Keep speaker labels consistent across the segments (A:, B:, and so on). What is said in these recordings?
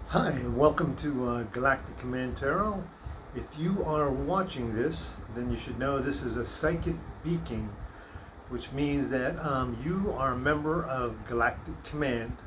A: Hi, and welcome to Galactic Command Tarot. If you are watching this, then you should know this is a psychic beacon, which means that you are a member of Galactic Command.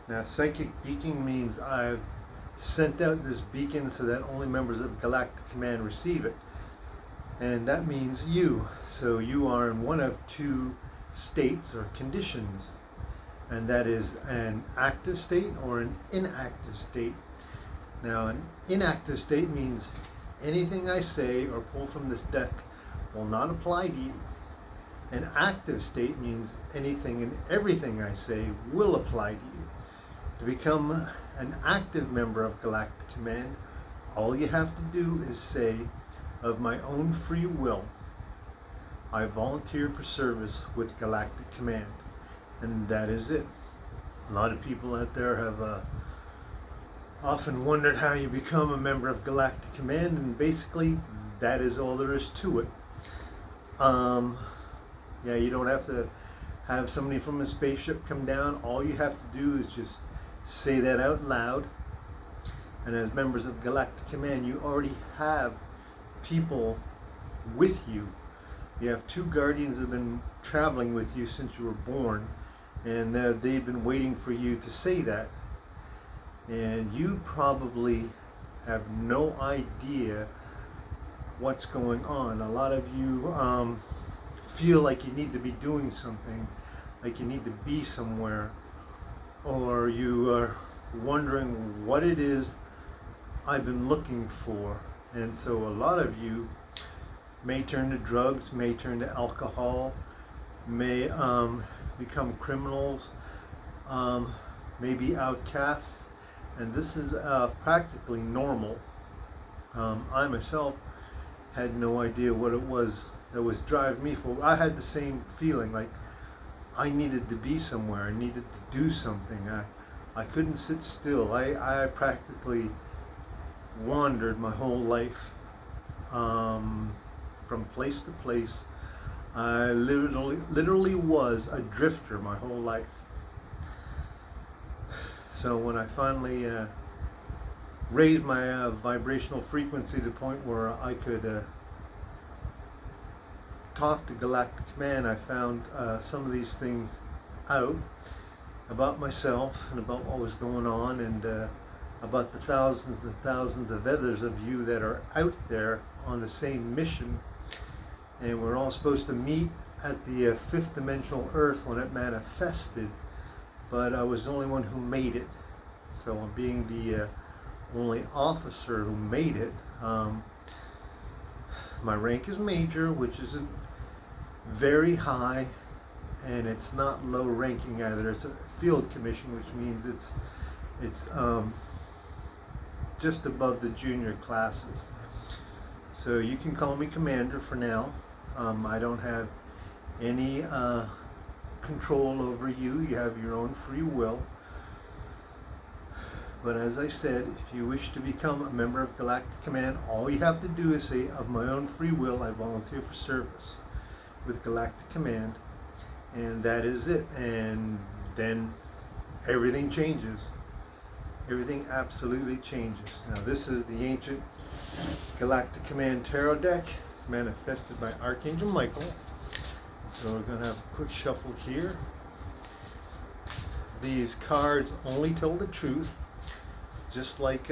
A: Now, psychic beacon means I've sent out this beacon so that only members of Galactic Command receive it. And that means you. So you are in one of two states or conditions, and that is an active state or an inactive state. Now, an inactive state means anything I say or pull from this deck will not apply to you. An active state means anything and everything I say will apply to you. To become an active member of Galactic Command, all you have to do is say, of my own free will, I volunteer for service with Galactic Command. And that is it. A lot of people out there have often wondered how you become a member of Galactic Command, and basically that is all there is to it. You don't have to have somebody from a spaceship come down. All you have to do is just say that out loud. And as members of Galactic Command, you already have people with you. You have two guardians that have been traveling with you since you were born, and they've been waiting for you to say that. And you probably have no idea what's going on. A lot of you feel like you need to be doing something, like you need to be somewhere, or you are wondering what it is I've been looking for. And so a lot of you may turn to drugs, may turn to alcohol, may become criminals, may be outcasts, and this is practically normal. I myself had no idea what it was that was driving me forward. I had the same feeling, like I needed to be somewhere, I needed to do something. I couldn't sit still. I practically wandered my whole life. From place to place. I literally was a drifter my whole life. So when I finally raised my vibrational frequency to the point where I could talk to Galactic Command, I found some of these things out about myself and about what was going on, and about the thousands and thousands of others of you that are out there on the same mission. And we're all supposed to meet at the fifth dimensional Earth when it manifested, but I was the only one who made it. So I'm being the only officer who made it. My rank is Major, which isn't very high, and it's not low ranking either. It's a field commission, which means it's just above the junior classes. So you can call me Commander for now. I don't have any control over you. You have your own free will. But as I said, if you wish to become a member of Galactic Command, all you have to do is say, of my own free will, I volunteer for service with Galactic Command. And that is it. And then everything changes. Everything absolutely changes. Now, this is the ancient Galactic Command Tarot deck, manifested by Archangel Michael. So we're going to have a quick shuffle here. These cards only tell the truth. Just like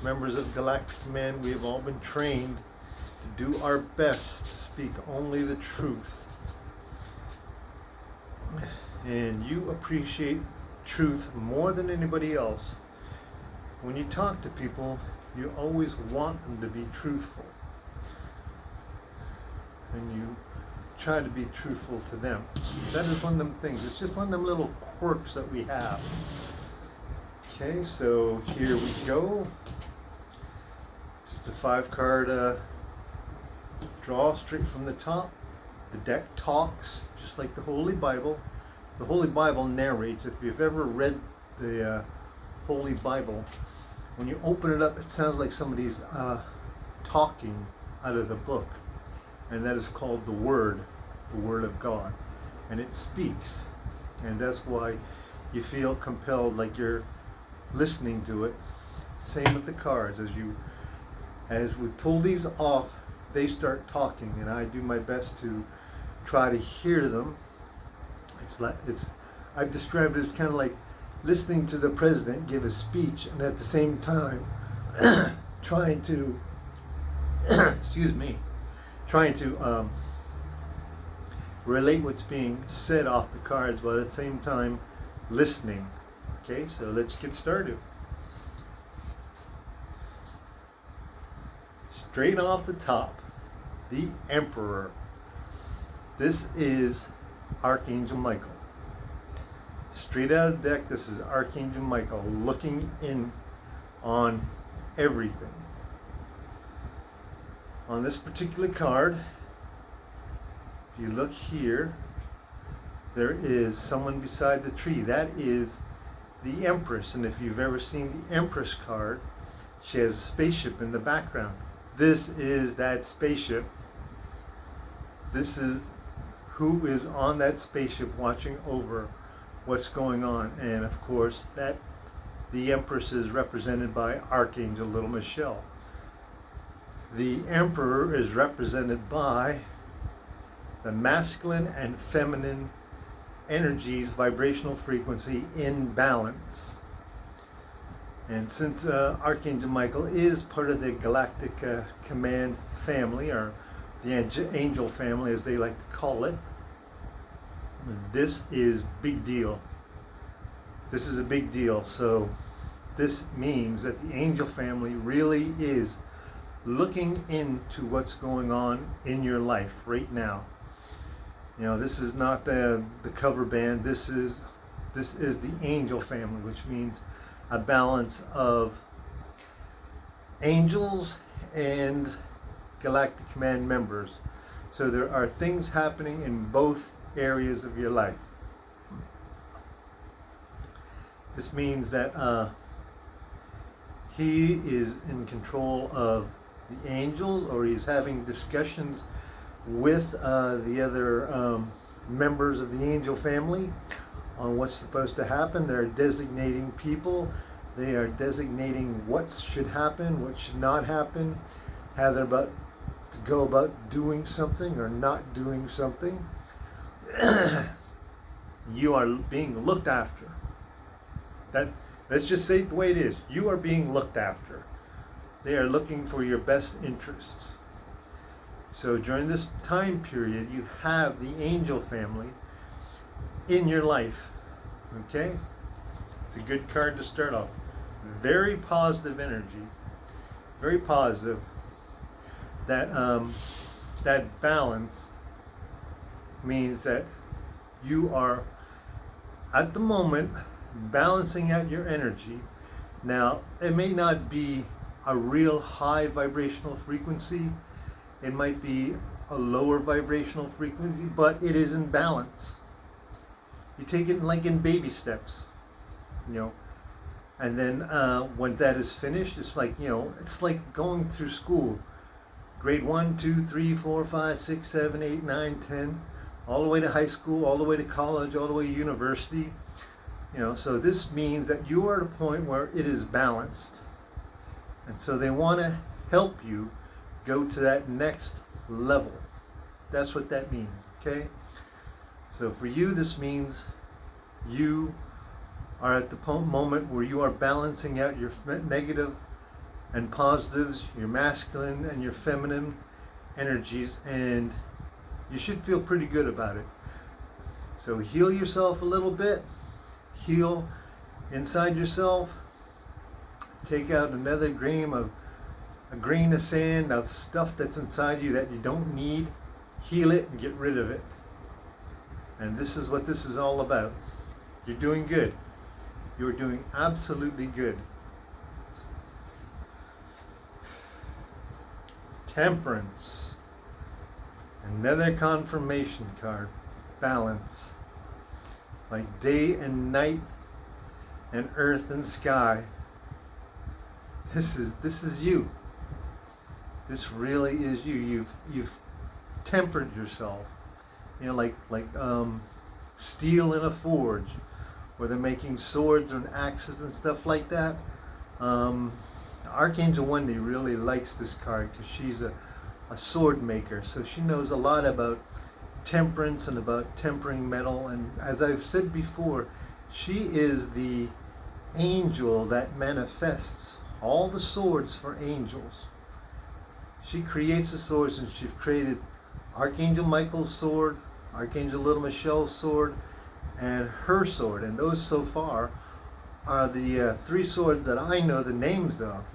A: members of Galactic Command, we have all been trained to do our best to speak only the truth. And you appreciate truth more than anybody else. When you talk to people, you always want them to be truthful. And you try to be truthful to them. That is one of them things. It's just one of them little quirks that we have. Okay, so here we go. This is the 5-card draw straight from the top. The deck talks, just like the Holy Bible. The Holy Bible narrates. If you've ever read the Holy Bible, when you open it up, it sounds like somebody's talking out of the book. And that is called the Word of God. And it speaks. And that's why you feel compelled, like you're listening to it. Same with the cards. As we pull these off, they start talking, and I do my best to try to hear them. I've described it as kind of like listening to the president give a speech, and at the same time trying to trying to relate what's being said off the cards, while at the same time listening. Okay, so let's get started. Straight off the top, the Emperor. This is Archangel Michael. Straight out of the deck, this is Archangel Michael looking in on everything. On this particular card, if you look here, there is someone beside the tree. That is the Empress, and if you've ever seen the Empress card, she has a spaceship in the background. This is that spaceship. This is who is on that spaceship watching over what's going on. And of course, that the Empress is represented by Archangel Little Michelle. The Emperor is represented by the masculine and feminine energies, vibrational frequency in balance. And since Archangel Michael is part of the Galactic Command family, or the angel family as they like to call it, this is big deal. This is a big deal. So this means that the angel family really is looking into what's going on in your life right now. You know, this is not the cover band. This is the angel family, which means a balance of angels and Galactic Command members. So there are things happening in both areas of your life. This means that he is in control of the angels, or he's having discussions with the other members of the angel family on what's supposed to happen. They're designating people. They are designating what should happen, what should not happen, how they're about to go about doing something or not doing something. You are being looked after. Let's just say it the way it is. You are being looked after. They are looking for your best interests. So during this time period, you have the angel family in your life. Okay? It's a good card to start off. Very positive energy. Very positive. That balance means that you are at the moment balancing out your energy. Now, it may not be a real high vibrational frequency. It might be a lower vibrational frequency, but it is in balance. You take it like in baby steps, you know, and then when that is finished, it's like, you know, it's like going through school. Grade 1, 2, 3, 4, 5, 6, 7, 8, 9, 10, all the way to high school, all the way to college, all the way to university. You know, so this means that you are at a point where it is balanced. And so they want to help you go to that next level. That's what that means, okay? So for you, this means you are at the moment where you are balancing out your negative and positives, your masculine and your feminine energies, and you should feel pretty good about it. So heal yourself a little bit, heal inside yourself, take out another grain of sand of stuff that's inside you that you don't need, heal it and get rid of it. And this is what this is all about. You're doing good. You're doing absolutely good. Temperance. Another confirmation card. Balance. Like day and night and earth and sky. This is you. This really is you. You've tempered yourself. You know, like steel in a forge, where they're making swords and axes and stuff like that. Archangel Wendy really likes this card because she's a sword maker, so she knows a lot about temperance and about tempering metal. And as I've said before, she is the angel that manifests all the swords for angels. She creates the swords, and she's created Archangel Michael's sword, Archangel Little Michelle's sword, and her sword. And those so far are the 3 swords that I know the names of.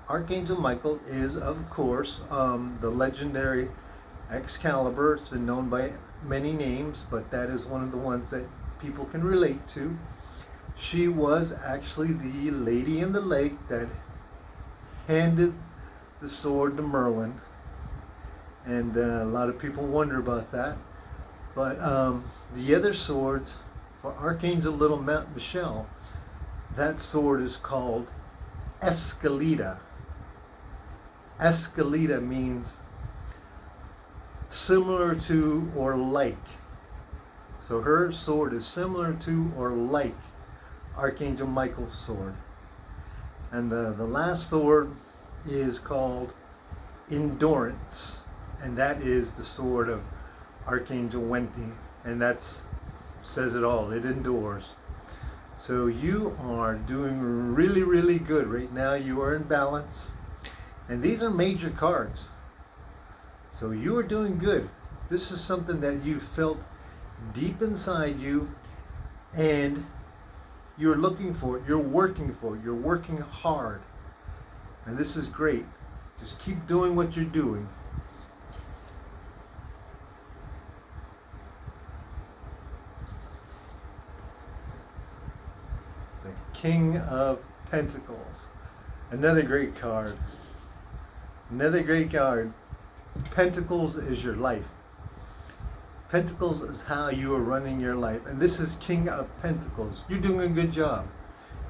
A: Archangel Michael is, of course, the legendary Excalibur. It's been known by many names, but that is one of the ones that people can relate to. She was actually the lady in the lake that handed the sword to Merlin, and a lot of people wonder about that. But the other swords for Archangel Little Michelle, that sword is called Escalita. Escalita means similar to or like. So her sword is similar to or like Archangel Michael's sword. And the last sword is called Endurance, and that is the sword of Archangel Wendy, and that says it all. It endures. So you are doing really, really good right now. You are in balance, and these are major cards. So you are doing good. This is something that you felt deep inside you, and you're looking for it. You're working for it. You're working hard, and this is great. Just keep doing what you're doing. The King of Pentacles. Another great card. Another great card. Pentacles is your life. Pentacles is how you are running your life. And this is King of Pentacles. You're doing a good job.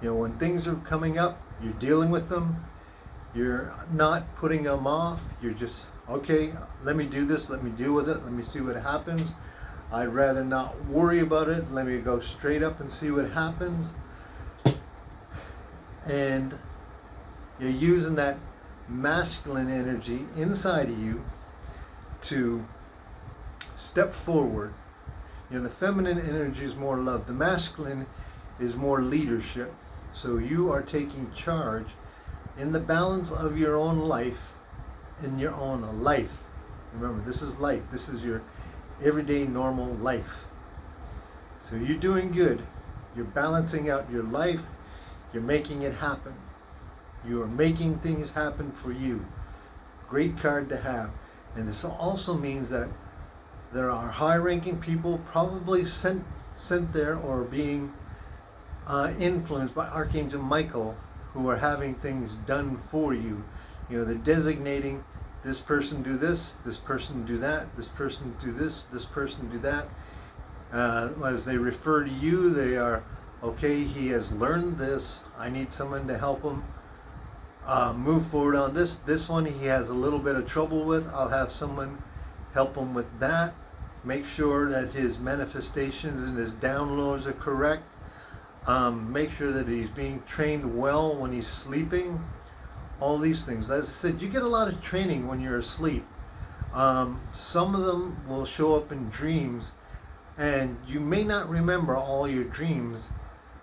A: You know, when things are coming up, you're dealing with them. You're not putting them off. You're just, okay, let me do this. Let me deal with it. Let me see what happens. I'd rather not worry about it. Let me go straight up and see what happens. And you're using that masculine energy inside of you to step forward. You know, the feminine energy is more love. The masculine is more leadership. So you are taking charge in the balance of your own life, in your own life. Remember, this is life. This is your everyday normal life. So you're doing good. You're balancing out your life. You're making it happen. You are making things happen for you. Great card to have. And this also means that there are high-ranking people probably sent there or being influenced by Archangel Michael, who are having things done for you. You know, they're designating this person do this person do that, this person do this person do that. As they refer to you, they are, okay, he has learned this. I need someone to help him move forward on this. This one he has a little bit of trouble with. I'll have someone help him with that. Make sure that his manifestations and his downloads are correct. Make sure that he's being trained well when he's sleeping. All these things. As I said, you get a lot of training when you're asleep. Some of them will show up in dreams, and you may not remember all your dreams.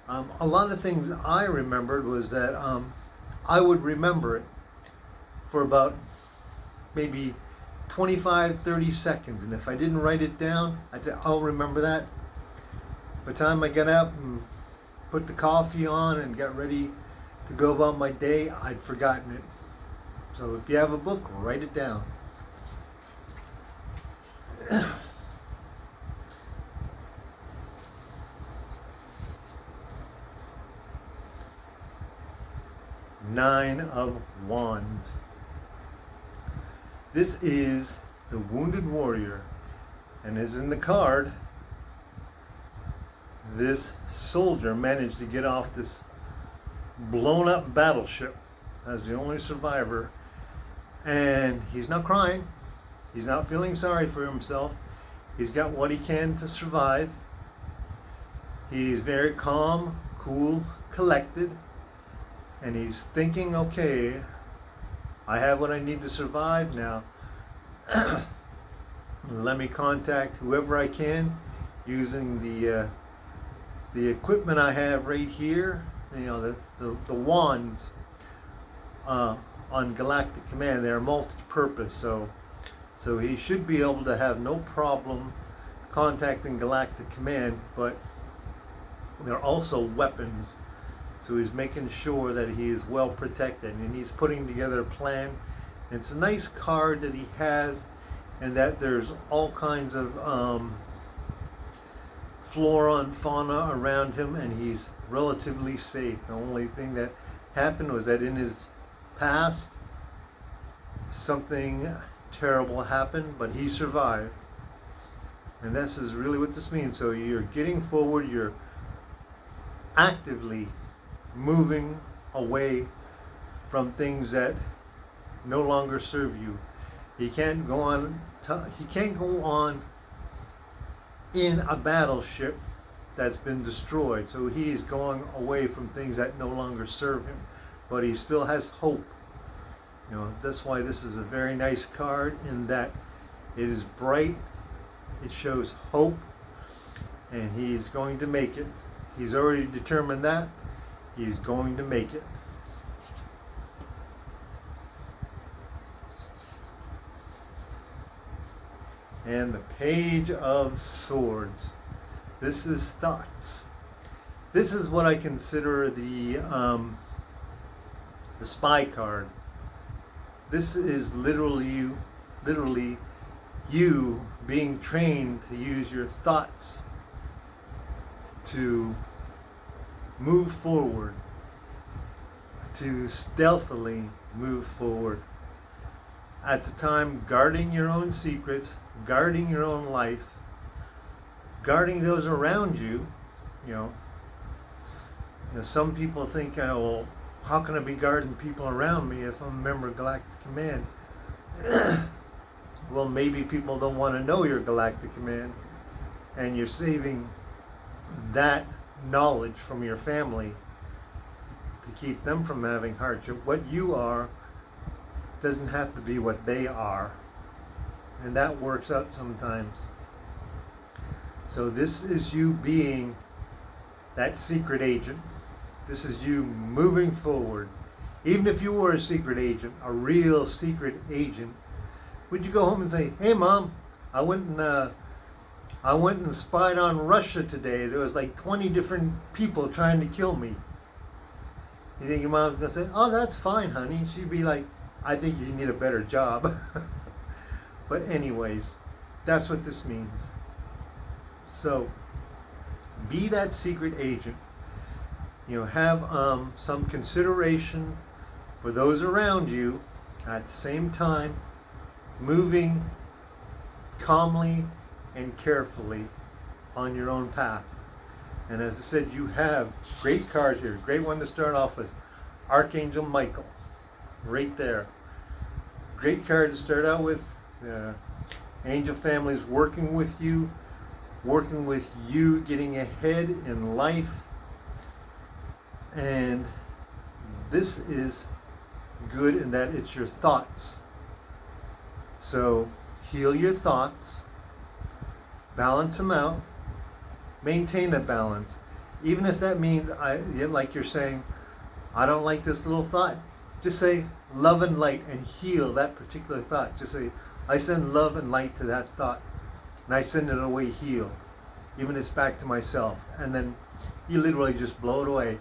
A: A lot of things I remembered was that I would remember it for about maybe 25-30 seconds, and if I didn't write it down, I'd say, I'll remember that. By the time I got up and put the coffee on and got ready to go about my day, I'd forgotten it. So if you have a book, write it down. Nine of Wands. This is the Wounded Warrior, and as in the card, this soldier managed to get off this blown up battleship as the only survivor, and he's not crying. He's not feeling sorry for himself. He's got what he can to survive. He's very calm, cool, collected, and he's thinking, okay, I have what I need to survive now. Let me contact whoever I can using the equipment I have right here. You know, the wands on Galactic Command. They're multi-purpose, so he should be able to have no problem contacting Galactic Command, but they're also weapons. So he's making sure that he is well protected, and he's putting together a plan. It's a nice card that he has, and that there's all kinds of flora and fauna around him, and he's relatively safe. The only thing that happened was that in his past, something terrible happened, but he survived. And this is really what this means. So you're getting forward, you're actively moving away from things that no longer serve you. He can't go on in a battleship that's been destroyed. So he is going away from things that no longer serve him, but he still has hope. You know, that's why this is a very nice card, in that it is bright, it shows hope, and he's going to make it. He's already determined that he's going to make it. And the Page of Swords. This is thoughts. This is what I consider the spy card. This is literally you being trained to use your thoughts to move forward, to stealthily move forward. At the time, guarding your own secrets, guarding your own life, guarding those around you. You know, some people think, well, how can I be guarding people around me if I'm a member of Galactic Command? Well, maybe people don't want to know your Galactic Command, and you're saving that knowledge from your family to keep them from having hardship. What you are doesn't have to be what they are, and that works out sometimes. So this is you being that secret agent. This is you moving forward. Even if you were a secret agent, a real secret agent, would you go home and say, "Hey Mom, I went and spied on Russia today. There was like 20 different people trying to kill me." You think your mom's gonna say, "Oh, that's fine, honey"? She'd be like, "I think you need a better job." But anyways, that's what this means. So be that secret agent. You know, have some consideration for those around you, at the same time moving calmly and carefully on your own path. And as I said, you have great cards here. Great one to start off with, Archangel Michael, right there. Great card to start out with. Angel families working with you getting ahead in life. And this is good in that it's your thoughts. So heal your thoughts, balance them out, maintain a balance. Even if that means, like you're saying, I don't like this little thought, just say love and light and heal that particular thought. Just say, I send love and light to that thought, and I send it away healed. Even if it's back to myself. And then you literally just blow it away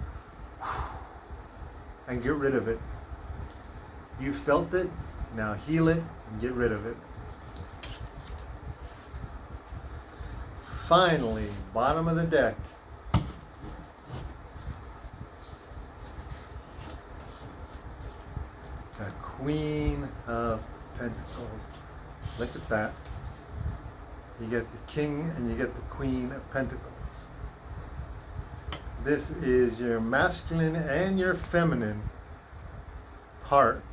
A: and get rid of it. You felt it, now heal it and get rid of it. Finally, bottom of the deck. The Queen of Pentacles. Look at that. You get the King and you get the Queen of Pentacles. This is your masculine and your feminine part.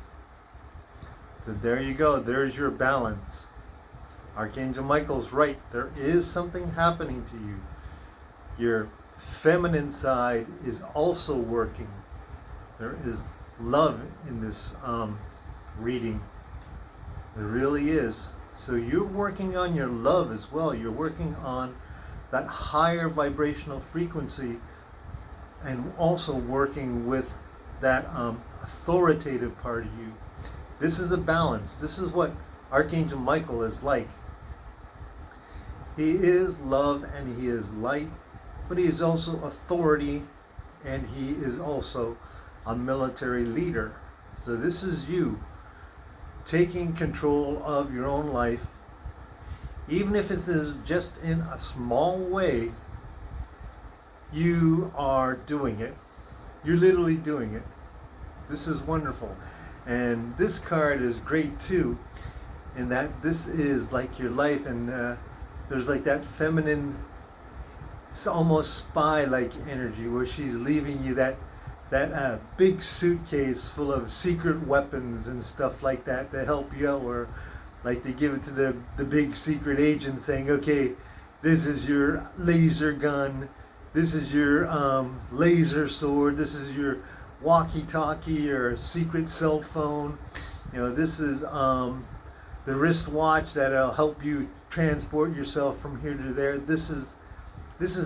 A: So there you go. There's your balance. Archangel Michael's right. There is something happening to you. Your feminine side is also working. There is love in this reading. There really is. So you're working on your love as well. You're working on that higher vibrational frequency, and also working with that authoritative part of you. This is a balance. This is what Archangel Michael is like. He is love and he is light, but he is also authority, and he is also a military leader. So this is you taking control of your own life, even if it is just in a small way. You are doing it. You're literally doing it. This is wonderful. And this card is great too, in that this is like your life, and there's like that feminine, it's almost spy-like energy where she's leaving you that big suitcase full of secret weapons and stuff like that to help you out, or like they give it to the big secret agent saying, okay, this is your laser gun, this is your laser sword, this is your walkie-talkie or secret cell phone, you know, this is the wristwatch that'll help you transport yourself from here to there. This is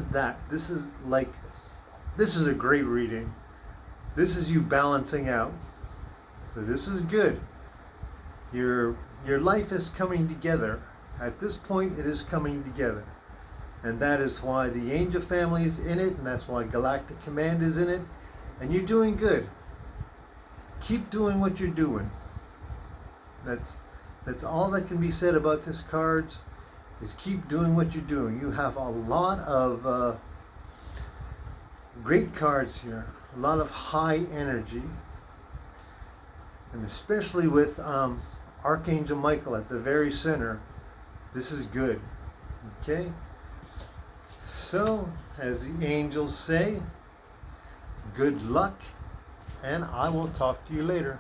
A: that. This is a great reading. This is you balancing out. So this is good. Your life is coming together. At this point, it is coming together. And that is why the angel family is in it, and that's why Galactic Command is in it. And you're doing good. Keep doing what you're doing. That's all that can be said about this cards, is keep doing what you're doing. You have a lot of great cards here, a lot of high energy, and especially with Archangel Michael at the very center. This is good. Okay? So, as the angels say, good luck, and I will talk to you later.